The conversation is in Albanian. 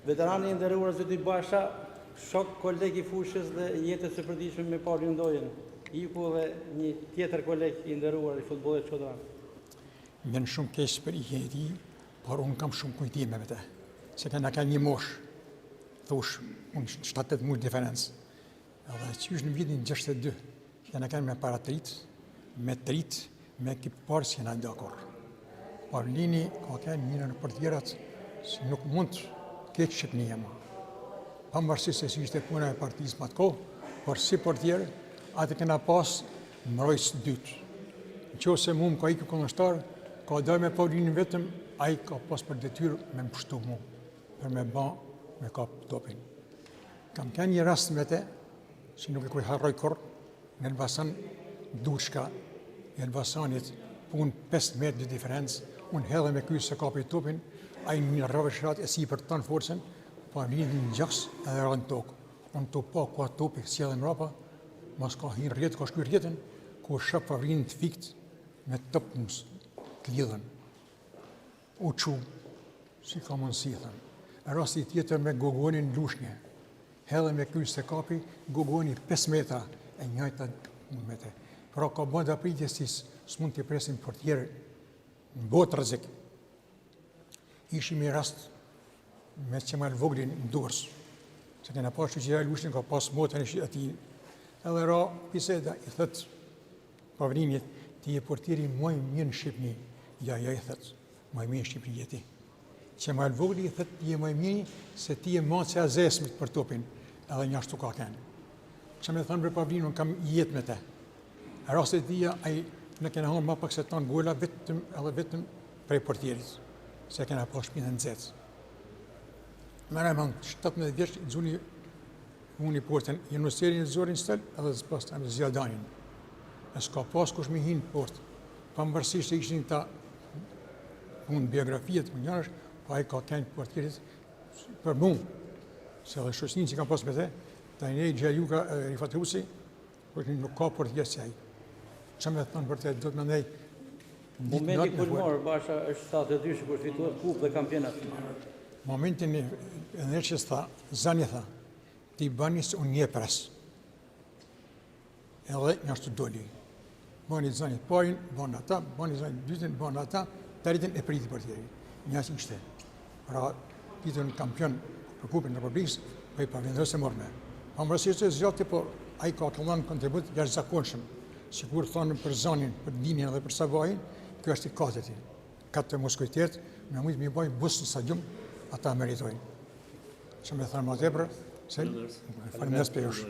Veterani i nderuar zoti Basha, shok koleg i fushës dhe jetës së përditshme me Paulin Ndojen. Iku dhe një tjetër koleg i nderuar i futbollit çodran. Vjen shumë keq për ikjen e tij, por unë kam shumë kujtime me të. Se kena ka një mosh, thosh, unë 7-8 muaj diferencë. Edhe qysh në vitin 62, kena kanë me paratrit, me trit, me ekipar që kena dakur. Pavlini ka kanë një në portierat, që nuk mund të keq Shqipënia ma. Pavarësisht se si ishte puna e partisë më të kohë, por si portier, atë kena pas mbrojtës dytë. Nëse mu më ka ikë kundërshtar, ka dalë me Paulinin vetëm, ai ka pas për detyrë me më pushtu mu, për me kap topin. Kam kanë një rast me te, që nuk e kuj harroj kur, në Elbasan Dushka, në Elbasanit punë 5 metrë de diferencë, unë hedhe me kuj se kapi topin, ai një rrëvëshrat e si për të tanë forcen, Pavlini në gjaks edhe rënë tokë. Unë të pa kua topi si edhe mrapa, mas ka hinë rjetë, ka shkuj rjetën, ku shëp Pavlinin të fikt me top të lidhen. U qu, si ka mundësi, thënë. Rasti tjetër me Gogonin Lushnje. Hedhe me kuj se kapi, Gogoni 5 metra e njajta me te. Pra ka bënda pritje si s'mund t'i presin portierë në botë rrezik. Ishim i rast me Qemal Voglin në Durrës. Se kena pas që Lushnje ka pas motën e ati. Edhe ra biseda i thët Pavlinit, ti e portieri maj mirë në Shqipni. Ja i thët, maj mirë në Shqipni jeti. Qemal Vogli i thët, ti e maj mirë se ti e mace a zesmit për topin. Edhe një ashtu ka kenë. Që me thënë për Pavlinin, unë kam jetë me te. Rastet dhja, në kena honë ma pak se tanë gola vetëm prej portierit. Se kena pas shpinë në nëzecë. Mërë e mëngë, 17 vjeç, i dzuni unë i portën, i nuserin i zorin stel, edhe zë pas të amë zjadanin. E s'ka pas kush me hinë port. Pa më bërësisht se ishin ta unë biografijet më njërësh, pa i ka kenë portierit për mu. Se dhe shosnin që kam pas me te, ta i nej Gjerjuka Rifat Husi, nuk ka portier si aji. Që me thënë për te, do të më ndaj Momenti kur morë, Basha është 72 që kur fituat kupë dhe kampionat. Momentin e nërqës tha, zani tha, ti bani se unë një pres. Edhe një ashtu doli. Bani zanit parin, bani ata, bani zanit dytin, bani ata, të rritin e priti portieri. Një ashtu ishte. Pra, titën kampion për kupin në Republikës, për i pavlindrës e morme. Pa më rësisht e zgjati, por a i ka këllan kontribut jashtë zakonshëm. Si kur thonë për zanin, për dinin dhe për sabajin, kjo është i kateti. Katë të moskujtet, me mujtë mi bajnë busë në stadium, ata meritojnë. Që me thënë ma tepër, se falimderit për jush.